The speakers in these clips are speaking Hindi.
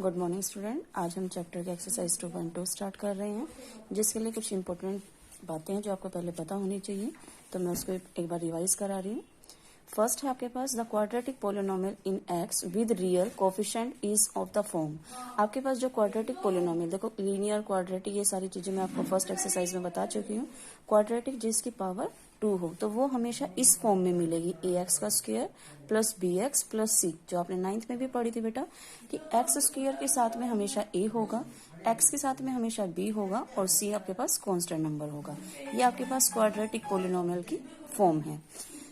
Good morning student. आज हम चैप्टर के एक्सरसाइज 2.2 स्टार्ट कर रहे हैं, जिसके लिए कुछ इंपॉर्टेंट बातें हैं जो आपको पहले पता होनी चाहिए। तो मैं उसको एक बार रिवाइज करा रही हूँ। फर्स्ट है आपके पास the quadratic polynomial in x with real coefficient is of the form. आपके पास जो क्वाड्रेटिक पोलिनोमियल, देखो लीनियर, क्वाड्रेटिक, ये सारी चीजें मैं आपको फर्स्ट एक्सरसाइज में बता चुकी हूँ। क्वाड्रेटिक जिसकी पावर 2 हो तो वो हमेशा इस फॉर्म में मिलेगी, ए एक्स का square plus b x plus c, जो आपने 9th में भी पढ़ी थी बेटा कि एक्स स्क्वायर के साथ में हमेशा ए होगा, एक्स के साथ में हमेशा बी होगा और सी आपके पास कांस्टेंट नंबर होगा। ये आपके पास क्वाड्रेटिक पोलिनोमियल की फॉर्म है।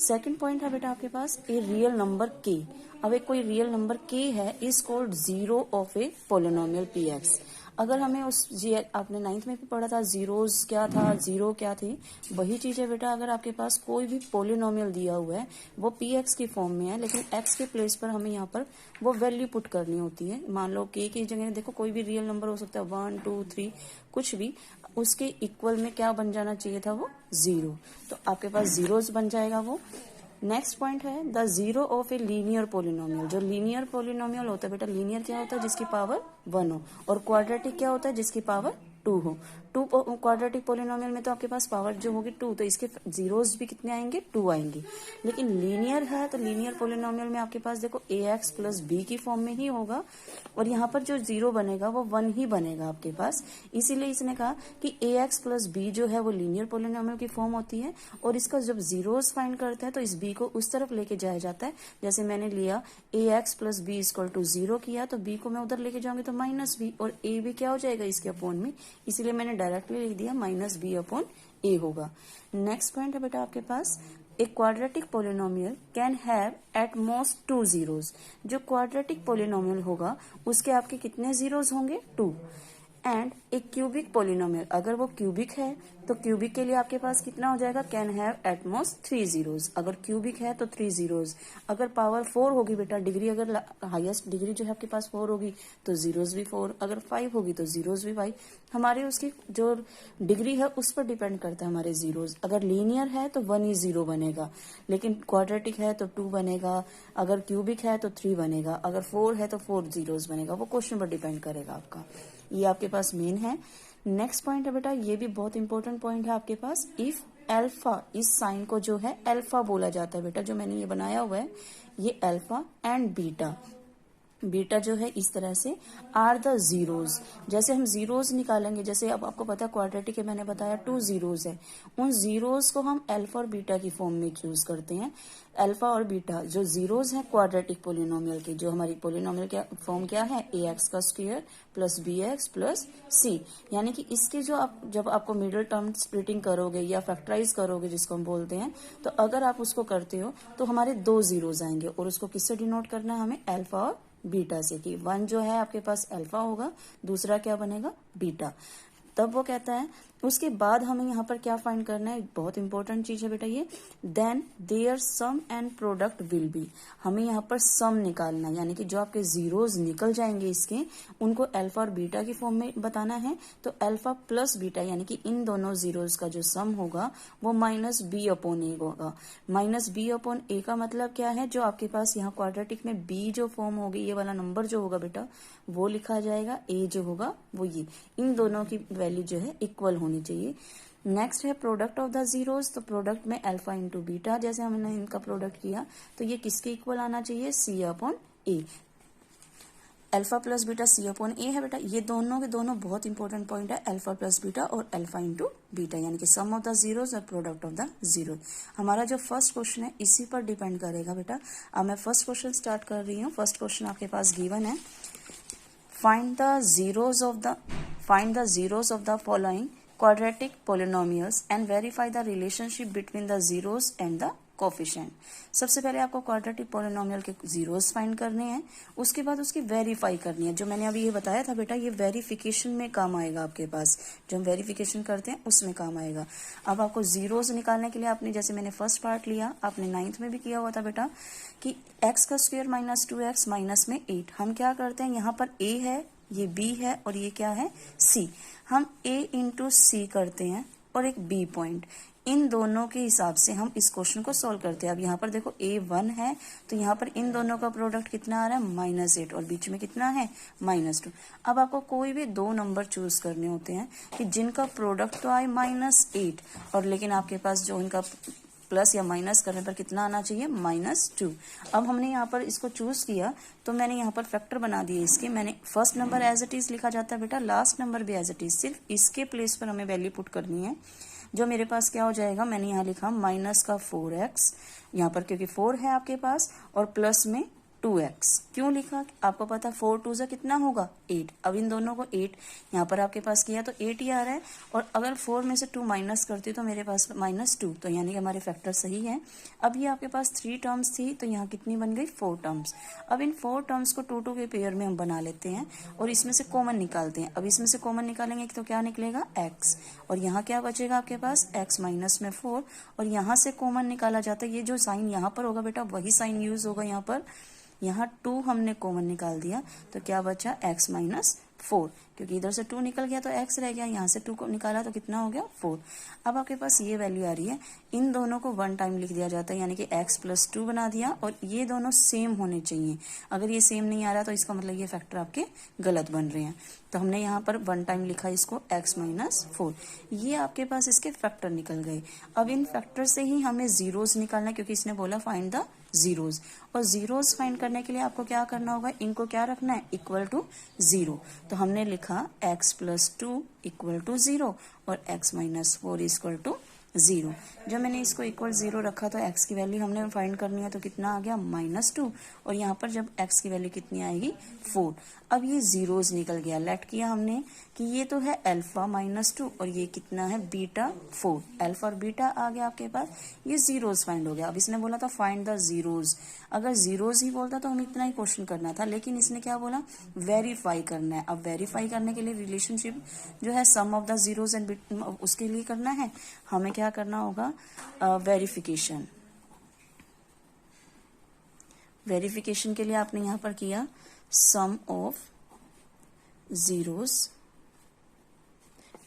सेकंड पॉइंट है बेटा आपके पास ए रियल नंबर के। अब एक कोई रियल नंबर के है is called zero of A polynomial P x. अगर हमें आपने 9th में भी पढ़ा था जीरोज क्या था, जीरो क्या थी, वही चीज है बेटा। अगर आपके पास कोई भी पोलिनोमियल दिया हुआ है वो पी एक्स की फॉर्म में है, लेकिन एक्स के प्लेस पर हमें यहाँ पर वो वैल्यू पुट करनी होती है। मान लो के की जगह देखो कोई भी रियल नंबर हो सकता है, 1 2 3 कुछ भी, उसके इक्वल में क्या बन जाना चाहिए था, वो जीरो। तो आपके पास जीरोज बन जाएगा वो। नेक्स्ट पॉइंट है the zero of a linear polynomial. जो लीनियर पोलिनोमियल होता है बेटा, लीनियर क्या होता है, जिसकी पावर 1 हो, और क्वाड्रेटिक क्या होता है, जिसकी पावर 2 हो। क्वाड्रेटिक पोलिनोमियल में तो आपके पास पावर जो होगी 2, तो इसके जीरोस भी कितने आएंगे, 2 आएंगे। लेकिन लीनियर है तो लीनियर पोलिनोमियल में आपके पास देखो ए एक्स प्लस बी की फॉर्म में ही होगा, और यहाँ पर जो जीरो बनेगा वो 1 ही बनेगा आपके पास। इसीलिए इसने कहा कि ए एक्स प्लस बी जो है वो लीनियर पोलिनोमियल की फॉर्म होती है, और इसका जब जीरोस फाइंड करते हैं तो इस बी को उस तरफ लेके जाया जाता है। जैसे मैंने लिया a x plus b equal to 0 किया, तो बी को मैं उधर लेके जाऊंगी तो माइनस बी, और ए भी क्या हो जाएगा इसके अपॉन में, इसीलिए मैंने डायरेक्टली लिख दिया माइनस बी अपॉन ए होगा। नेक्स्ट पॉइंट है बेटा आपके पास a quadratic polynomial can have at most 2 zeros. जो क्वाड्रेटिक पोलिनोमियल होगा उसके आपके कितने जीरोज होंगे, 2। एंड एक क्यूबिक पोलिनोमियल, अगर वो क्यूबिक है तो क्यूबिक के लिए आपके पास कितना हो जाएगा, can have at most 3 zeros. अगर क्यूबिक है तो 3 जीरोज। अगर पावर 4 होगी बेटा, डिग्री अगर हाईएस्ट डिग्री जो है आपके पास 4 होगी तो जीरोज भी 4, अगर 5 होगी तो जीरोज भी 5। हमारे उसकी जो डिग्री है उस पर डिपेंड करता है हमारे जीरोज। अगर लीनियर है तो 1 ही जीरो बनेगा, लेकिन क्वाड्रेटिक है तो 2 बनेगा, अगर क्यूबिक है तो 3 बनेगा, अगर 4 है तो 4 जीरोज बनेगा। वो क्वेश्चन पर डिपेंड करेगा आपका। ये आपके पास मेन है। नेक्स्ट पॉइंट है बेटा, ये भी बहुत इंपॉर्टेंट पॉइंट है आपके पास, इफ अल्फा, इस साइन को जो है अल्फा बोला जाता है बेटा, जो मैंने ये बनाया हुआ है ये अल्फा एंड बीटा। बीटा जो है इस तरह से आर द जीरोज। जैसे हम जीरोज निकालेंगे, जैसे अब आपको पता है क्वाड्रेटिक है, मैंने बताया 2 जीरोज है, उन जीरोज को हम अल्फा और बीटा की फॉर्म में चूज करते हैं। अल्फा और बीटा जो जीरोज हैं क्वाड्रेटिक पोलिनोमियल के, जो हमारी पोलिनोमियल का फॉर्म क्या है, ए एक्स का square plus b x plus c. यानी कि इसके जो आप जब आपको मिडिल टर्म स्प्लिटिंग करोगे या फैक्टराइज करोगे जिसको हम बोलते हैं, तो अगर आप उसको करते हो तो हमारे 2 जीरोज आएंगे, और उसको किससे डिनोट करना है हमें, अल्फा और बीटा से, कि 1 जो है आपके पास अल्फा होगा, दूसरा क्या बनेगा, बीटा। तब वो कहता है उसके बाद हमें यहाँ पर क्या फाइंड करना है, बहुत इंपॉर्टेंट चीज है बेटा ये, then their sum and product will be. हमें यहाँ पर सम निकालना है, यानी कि जो आपके जीरोज निकल जाएंगे इसके, उनको अल्फा और बीटा की फॉर्म में बताना है। तो अल्फा प्लस बीटा यानी कि इन दोनों जीरोज का जो सम होगा वो माइनस बी अपॉन ए होगा। माइनस बी अपॉन ए का मतलब क्या है, जो आपके पास यहाँ क्वाड्रेटिक में बी जो फॉर्म होगी, ये वाला नंबर जो होगा बेटा वो लिखा जाएगा, ए जो होगा वो ये, इन दोनों की वैल्यू जो है इक्वल होनी चाहिए। नेक्स्ट है प्रोडक्ट ऑफ द जीरोज। तो प्रोडक्ट में अल्फा इंटू बीटा, जैसे हमने इनका प्रोडक्ट किया तो ये किसके इक्वल आना चाहिए, सी अपॉन ए। अल्फा प्लस बीटा सी अपॉन ए है बेटा, ये दोनों के दोनों बहुत इंपॉर्टेंट पॉइंट है, अल्फा प्लस बीटा और अल्फा इंटू बीटा, यानी कि सम ऑफ द जीरोज और प्रोडक्ट ऑफ द जीरो। हमारा जो फर्स्ट क्वेश्चन है इसी पर डिपेंड करेगा बेटा। अब मैं फर्स्ट क्वेश्चन स्टार्ट कर रही हूँ। फर्स्ट क्वेश्चन आपके पास गिवन है, find the zeros of the following quadratic polynomials and verify the relationship between the zeros and the coefficient. सबसे पहले आपको क्वाड्रेटिक पोलिनोमियल के जीरोस फाइंड करने हैं, उसके बाद उसकी वेरीफाई करनी है। जो मैंने अभी ये बताया था बेटा, ये वेरिफिकेशन में काम आएगा आपके पास, जो हम वेरिफिकेशन करते हैं उसमें काम आएगा। अब आपको जीरोस निकालने के लिए आपने, जैसे मैंने फर्स्ट पार्ट लिया, आपने 9th में भी किया हुआ था बेटा, कि एक्स का स्क्वायर माइनस 2x माइनस में 8। हम क्या करते हैं, यहाँ पर a है, ये b है, और ये क्या है, c। हम a इंटू सी करते हैं और एक b पॉइंट, इन दोनों के हिसाब से हम इस क्वेश्चन को सॉल्व करते हैं। अब यहाँ पर देखो A1 है, तो यहाँ पर इन दोनों का प्रोडक्ट कितना आ रहा है -8 और बीच में कितना है -2। अब आपको कोई भी दो नंबर चूज करने होते हैं कि जिनका प्रोडक्ट तो आए -8 और लेकिन आपके पास जो इनका प्लस या माइनस करने पर कितना आना चाहिए -2। अब हमने यहाँ पर इसको चूज किया तो मैंने यहाँ पर फैक्टर बना दिए इसके। मैंने first number as it is लिखा जाता है बेटा, लास्ट नंबर भी एज इट इज, सिर्फ इसके प्लेस पर हमें वैल्यू पुट करनी है। जो मेरे पास क्या हो जाएगा, मैंने यहाँ लिखा माइनस का 4x यहाँ पर क्योंकि 4 है आपके पास और प्लस में 2x। क्यों लिखा, आपको पता 4 2 से कितना होगा 8। अब इन दोनों को 8 यहाँ पर आपके पास किया तो 8 ही आ रहा है और अगर 4 में से 2 माइनस करती तो मेरे पास -2, तो यानी कि हमारे फैक्टर सही है। अब ये आपके पास 3 टर्म्स थी तो यहाँ कितनी बन गई 4 टर्म्स। अब इन 4 टर्म्स को 2 2 के पेयर में हम बना लेते हैं और इसमें से कॉमन निकालते हैं। अब इसमें से कॉमन निकालेंगे तो क्या निकलेगा x और यहाँ क्या बचेगा आपके पास x माइनस में 4 और यहाँ से कॉमन निकाला जाता है। ये जो साइन यहाँ पर होगा बेटा वही साइन यूज होगा यहाँ पर। यहाँ 2 हमने कॉमन निकाल दिया तो क्या बचा x -4, क्योंकि इधर से 2 निकल गया तो x रह गया, यहाँ से 2 को निकाला तो कितना हो गया 4। अब आपके पास ये वैल्यू आ रही है, इन दोनों को 1 टाइम लिख दिया जाता है यानी कि x + 2 बना दिया और ये दोनों सेम होने चाहिए। अगर ये सेम नहीं आ रहा तो इसका मतलब ये फैक्टर आपके गलत बन रहे हैं। तो हमने यहाँ पर 1 टाइम लिखा इसको x -4, ये आपके पास इसके फैक्टर निकल गए। अब इन फैक्टर से ही हमें जीरोस निकालना है क्योंकि इसने बोला फाइंड द जीरोस, और जीरोस फाइंड करने के लिए आपको क्या करना होगा, इनको क्या रखना है = 0। तो हमने लिखा x + 2 = 0 और x -4 = 0। जब मैंने इसको =0 रखा तो x की वैल्यू हमने फाइंड करनी है तो कितना आ गया -2 और यहाँ पर जब x की वैल्यू कितनी आएगी 4। अब ये जीरोस निकल गया, लेट किया हमने कि ये तो है अल्फा -2 और ये कितना है बीटा 4। अल्फा और बीटा आ गया आपके पास, ये जीरोस फाइंड हो गया। अब इसने बोला था फाइंड द जीरोस, अगर जीरोस ही बोलता तो हमें इतना ही क्वेश्चन करना था, लेकिन इसने क्या बोला वेरीफाई करना है। अब वेरीफाई करने के लिए रिलेशनशिप जो है सम ऑफ द जीरोस एंड उसके लिए करना है, हमें क्या करना होगा वेरिफिकेशन। वेरिफिकेशन के लिए आपने यहाँ पर किया सम ऑफ जीरोस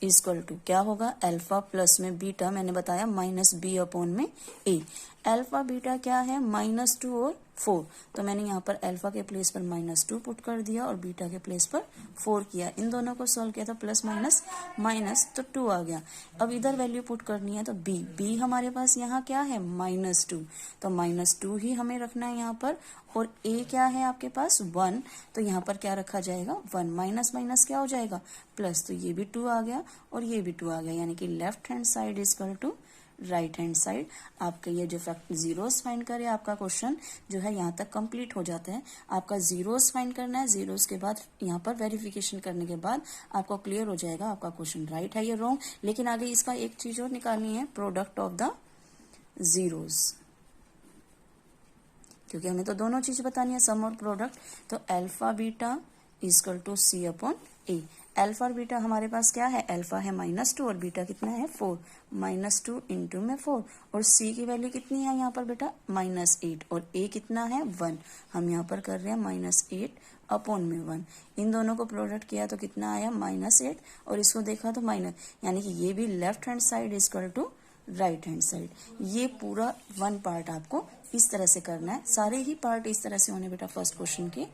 = क्या होगा अल्फा प्लस में बीटा, मैंने बताया -b/a। अल्फा बीटा क्या है -2 और 4, तो मैंने यहाँ पर अल्फा के प्लेस पर -2 पुट कर दिया और बीटा के प्लेस पर 4 किया। इन दोनों को सॉल्व किया तो प्लस माइनस तो 2 आ गया। अब इधर वैल्यू पुट करनी है तो b हमारे पास यहाँ क्या है -2, तो -2 ही हमें रखना है यहाँ पर। और a क्या है आपके पास 1, तो यहाँ पर क्या रखा जाएगा 1, माइनस क्या हो जाएगा प्लस, तो ये भी 2 आ गया और ये भी 2 आ गया, यानी कि left hand side = right hand side. आपका ये जो फैक्ट जीरोस फाइंड करे आपका क्वेश्चन जो है यहाँ तक कंप्लीट हो जाता है। आपका जीरोस फाइंड करना है, जीरोस के बाद यहाँ पर वेरिफिकेशन करने के बाद आपको क्लियर हो जाएगा आपका क्वेश्चन राइट है या रॉन्ग। लेकिन आगे इसका एक चीज और निकालनी है, प्रोडक्ट ऑफ द जीरोस, क्योंकि हमें तो दोनों चीज बतानी है सम और प्रोडक्ट। तो अल्फा बीटा = c/a। अल्फा और बीटा हमारे पास क्या है, अल्फा है -2 और बीटा कितना है 4, -2 × में 4 और c की वैल्यू कितनी है यहाँ पर बेटा -8 और a कितना है 1। हम यहाँ पर कर रहे हैं -8/1। इन दोनों को प्रोडक्ट किया तो कितना आया -8 और इसको देखा तो माइनस, यानी कि ये भी left hand side = right hand side. ये पूरा 1 पार्ट आपको इस तरह से करना है, सारे ही पार्ट इस तरह से होने बेटा फर्स्ट क्वेश्चन के।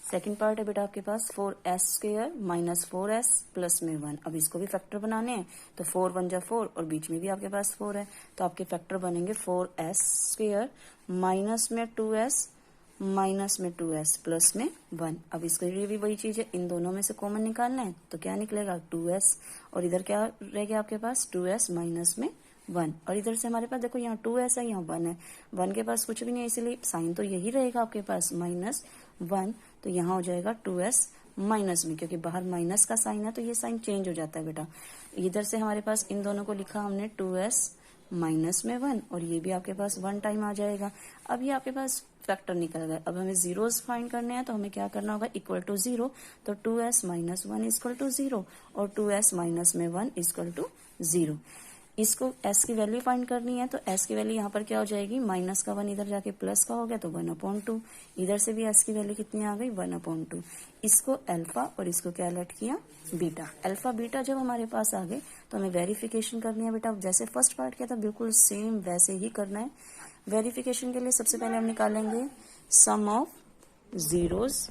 सेकंड पार्ट है बेटा आपके पास 4s² - 4s प्लस में 1। अब इसको भी फैक्टर बनाने हैं तो 4 × 1 = 4 और बीच में भी आपके पास 4 है, तो आपके फैक्टर बनेंगे 4s² माइनस में 2s माइनस में 2s प्लस में 1। अब इसके लिए भी वही चीज है, इन दोनों में से कॉमन निकालना है तो क्या निकलेगा 2s और इधर क्या रह गया आपके पास 2s माइनस में 1 और इधर से हमारे पास देखो यहाँ 2s है, यहाँ 1 है, 1 के पास कुछ भी नहीं है इसलिए साइन तो यही रहेगा आपके पास -1, तो यहाँ हो जाएगा 2s माइनस में, क्योंकि बाहर माइनस का साइन है तो ये साइन चेंज हो जाता है बेटा। इधर से हमारे पास इन दोनों को लिखा हमने 2s माइनस में 1 और ये भी आपके पास 1 टाइम आ जाएगा। अब ये आपके पास फैक्टर निकल गए। अब हमें जीरोस फाइंड करने हैं तो हमें क्या करना होगा = 0, तो 2s - 1 = 0 और 2s - में 1 = 0। इसको s की वैल्यू फाइंड करनी है, तो s की वैल्यू यहाँ पर क्या हो जाएगी, माइनस का 1 इधर जाके प्लस का हो गया तो 1/2। इधर से भी s की वैल्यू कितनी आ गई, 1/2। इसको अल्फा और इसको क्या लेट किया, बीटा। अल्फा बीटा जब हमारे पास आ गए तो हमें वेरिफिकेशन करनी है बेटा। जैसे फर्स्ट पार्ट किया था बिल्कुल सेम वैसे ही करना है। वेरिफिकेशन के लिए सबसे पहले हम निकालेंगे सम ऑफ जीरोज,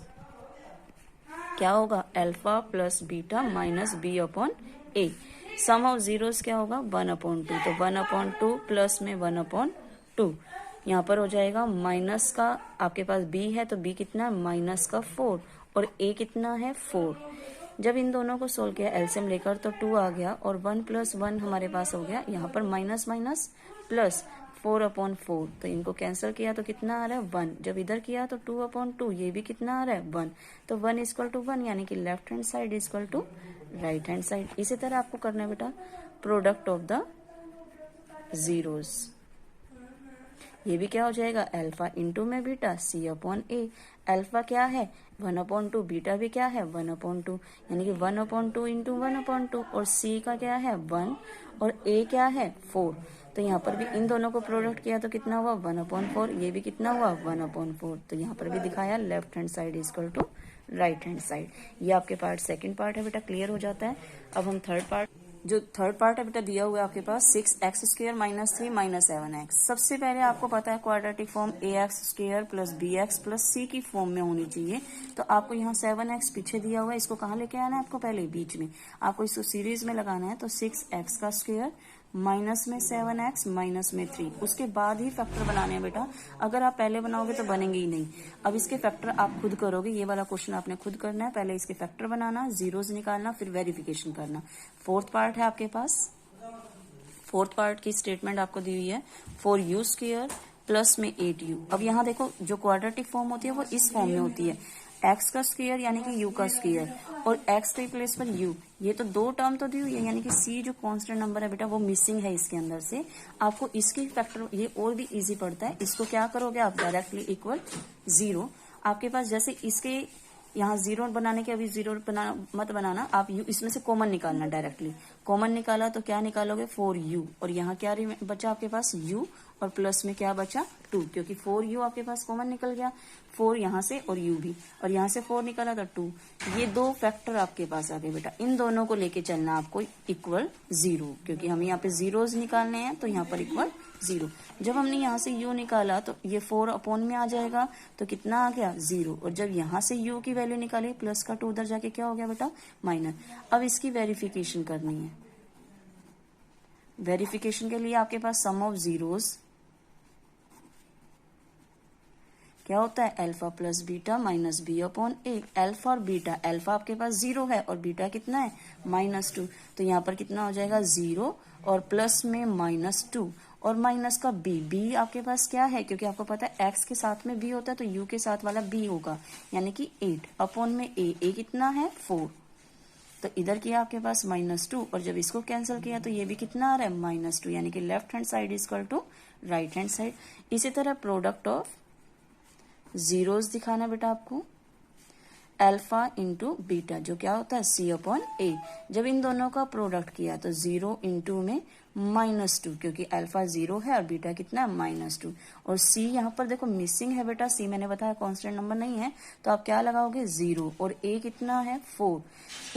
क्या होगा, alpha plus beta minus b upon a. Sum of zeros क्या होगा, 1/2, तो 1/2 प्लस में 1/2। यहाँ पर हो जाएगा माइनस का, आपके पास b है तो b कितना है, माइनस का 4, और a कितना है 4। जब इन दोनों को सोल्व किया एलसीएम लेकर तो 2 आ गया, और 1 + 1 हमारे पास हो गया, यहाँ पर माइनस माइनस प्लस 4/4, तो इनको कैंसिल किया तो कितना आ रहा है, 1। जब इधर किया तो 2/2, ये भी कितना आ रहा है, 1। तो 1 = 1, यानी कि left hand side equal to right hand side. इसी तरह आपको करना है बेटा प्रोडक्ट ऑफ द जीरोस। ये भी क्या हो जाएगा, अल्फा इंटू में बीटा c/a। अल्फा क्या है 1/2, बीटा भी क्या है 1/2, यानी कि 1/2 इंटू 1/2, और c का क्या है 1, और a क्या है 4। तो यहाँ पर भी इन दोनों को प्रोडक्ट किया तो कितना हुआ 1/4, ये भी कितना हुआ 1/4। तो यहाँ पर भी दिखाया left hand side equal to right hand side. ये आपके पार्ट सेकंड पार्ट है बेटा, क्लियर हो जाता है। अब हम थर्ड पार्ट, जो थर्ड पार्ट है बेटा दिया हुआ है आपके पास 6x² - 3 - 7x। सबसे पहले आपको पता है quadratic form ax² + bx + c की फॉर्म में होनी चाहिए। तो आपको यहाँ 7x पीछे दिया हुआ है, इसको कहाँ लेके आना है, आपको पहले बीच में, आपको इसको सीरीज में लगाना है। तो 6x² माइनस में 7x माइनस में 3, उसके बाद ही फैक्टर बनाने हैं बेटा। अगर आप पहले बनाओगे तो बनेंगे ही नहीं। अब इसके फैक्टर आप खुद करोगे, ये वाला क्वेश्चन आपने खुद करना है। पहले इसके फैक्टर बनाना, जीरोस निकालना, फिर वेरिफिकेशन करना। फोर्थ पार्ट है आपके पास, फोर्थ पार्ट की स्टेटमेंट आपको दी हुई है 4u² प्लस में 8u। अब यहाँ देखो जो क्वाड्रेटिक फॉर्म होती है वो इस फॉर्म में होती है, x का स्क्वायर यानी कि u का स्क्वायर, और x के प्लेस पर u। ये तो दो टर्म तो दी हुई है, यानी कि c जो कांस्टेंट नंबर है बेटा वो मिसिंग है इसके अंदर से। आपको इसके फैक्टर, ये और भी इजी पड़ता है, इसको क्या करोगे आप डायरेक्टली इक्वल 0। आपके पास जैसे इसके यहाँ 0 बनाने के, अभी 0 मत बनाना आप, u इसमें से कॉमन निकालना डायरेक्टली। कॉमन निकाला तो क्या निकालोगे 4u, और यहाँ क्या बचा आपके पास u, और प्लस में क्या बचा 2, क्योंकि 4u आपके पास कॉमन निकल गया, 4 यहाँ से और u भी, और यहाँ से 4 निकाला तो 2। ये दो फैक्टर आपके पास आ गए बेटा। इन दोनों को लेके चलना आपको इक्वल 0, क्योंकि हमें यहाँ पे जीरोज निकालने हैं, तो यहाँ पर इक्वल 0। जब हमने यहाँ से u निकाला तो ये 4 में आ जाएगा, तो कितना आ गया 0। और जब यहाँ से u की वैल्यू निकाली, प्लस का 2 उधर जाके क्या हो गया बेटा माइनस। अब इसकी वेरिफिकेशन करनी है। वेरिफिकेशन के लिए आपके पास सम ऑफ जीरोज क्या होता है, alpha plus beta minus b/a। Alpha और बीटा, अल्फा आपके पास 0 है और बीटा कितना है -2, तो यहाँ पर कितना हो जाएगा 0 और प्लस में -2, और माइनस का b आपके पास क्या है, क्योंकि आपको पता है x के साथ में b होता है तो u के साथ वाला b होगा, यानी कि 8/a। a कितना है 4, तो इधर किया आपके पास -2, और जब इसको कैंसिल किया तो ये भी कितना आ रहा है -2, यानी कि left hand side equal to right hand side. इसी तरह प्रोडक्ट ऑफ जीरोस दिखाना बेटा आपको, अल्फा इंटू बीटा जो क्या होता है c/a। जब इन दोनों का प्रोडक्ट किया तो 0 इंटू में -2, क्योंकि अल्फा 0 है और बीटा कितना है -2, और c यहाँ पर देखो मिसिंग है बेटा, c मैंने बताया कांस्टेंट नंबर नहीं है, तो आप क्या लगाओगे 0, और a कितना है 4।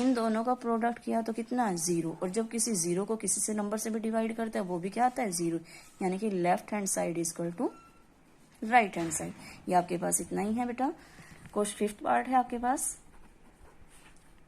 इन दोनों का प्रोडक्ट किया तो कितना 0, और जब किसी 0 को किसी से नंबर से भी डिवाइड करते हैं वो भी क्या आता है 0, यानी कि left hand side equal to right hand side. ये आपके पास इतना ही है बेटा। क्वेश्चन फिफ्थ पार्ट है आपके पास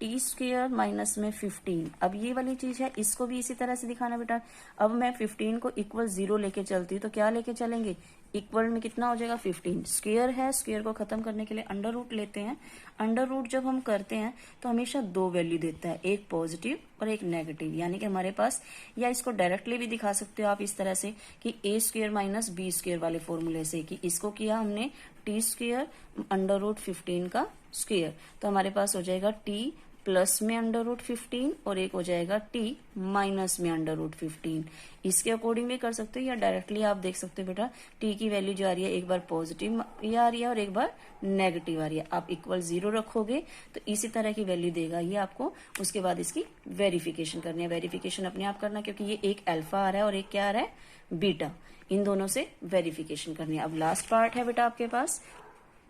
t² माइनस में 15। अब ये वाली चीज है, इसको भी इसी तरह से दिखाना बेटा। अब मैं 15 को इक्वल 0 लेके चलती हूँ, तो क्या लेके चलेंगे, इक्वल में कितना हो जाएगा 15। स्क्वायर है, स्क्वायर को खत्म करने के लिए अंडर रूट लेते हैं। अंडर रूट जब हम करते हैं तो हमेशा दो वैल्यू देता है, एक पॉजिटिव और एक नेगेटिव, यानी कि हमारे पास, या इसको डायरेक्टली भी दिखा सकते हो आप इस तरह से कि a² माइनस b² वाले फॉर्मूले से, कि इसको किया हमने t² अंडर रूट 15 का स्क्वायर, तो हमारे पास हो जाएगा t प्लस में √15 और एक हो जाएगा t माइनस में √15। इसके अकॉर्डिंग भी कर सकते हो या डायरेक्टली आप देख सकते हो बेटा t की वैल्यू जो आ रही है एक बार पॉजिटिव ये आ रही है और एक बार नेगेटिव आ रही है। आप इक्वल 0 रखोगे तो इसी तरह की वैल्यू देगा ये आपको। उसके बाद इसकी वेरिफिकेशन करनी है। वेरिफिकेशन अपने आप करना क्योंकि ये एक अल्फा आ रहा है और एक क्या आ रहा है बीटा, इन दोनों से वेरिफिकेशन करनी है। अब लास्ट पार्ट है बेटा आपके पास,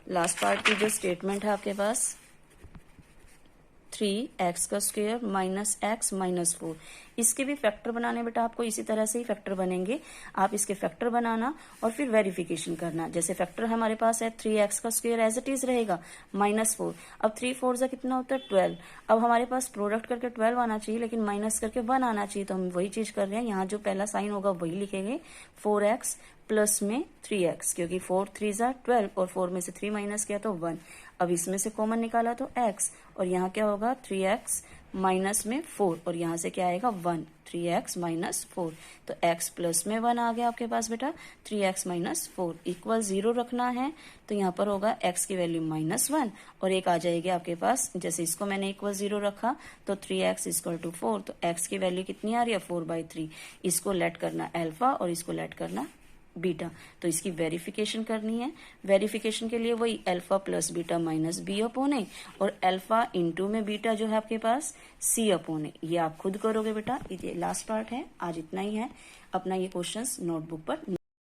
लास्ट पार्ट की जो स्टेटमेंट है आपके पास 3x का स्क्वायर माइनस x माइनस 4, इसके भी फैक्टर बनाने बेटा आपको इसी तरह से ही फैक्टर बनेंगे। आप इसके फैक्टर बनाना और फिर वेरिफिकेशन करना। जैसे फैक्टर हमारे पास है 3x का स्क्वायर एज इट इज रहेगा माइनस 4। अब 3 4 जा कितना होता है 12। अब हमारे पास प्रोडक्ट करके 12 आना चाहिए लेकिन माइनस करके 1 आना चाहिए, तो हम वही चीज कर रहे हैं। यहाँ जो पहला साइन होगा वही लिखेंगे 4x प्लस में 3x, क्योंकि 4 3 जा 12 और 4 में से 3 माइनस किया तो 1। अब इसमें से कॉमन निकाला तो x और यहाँ क्या होगा 3x माइनस में 4 और यहाँ से क्या आएगा 1, 3x माइनस 4। तो x प्लस में 1 आ गया आपके पास बेटा 3x माइनस 4 इक्वल 0 रखना है। तो यहाँ पर होगा x की वैल्यू -1 और एक आ जाएगी आपके पास, जैसे इसको मैंने इक्वल 0 रखा तो 3x इक्वल टू 4। तो x की वैल्यू कितनी आ रही है 4/3। इसको लेट करना अल्फा और इसको लेट करना बीटा। तो इसकी वेरिफिकेशन करनी है। वेरिफिकेशन के लिए वही alpha plus beta minus b upon a और अल्फा इंटू में बीटा जो है आपके पास सी अपॉन ए। ये आप खुद करोगे बेटा। ये लास्ट पार्ट है, आज इतना ही है। अपना ये क्वेश्चंस नोटबुक पर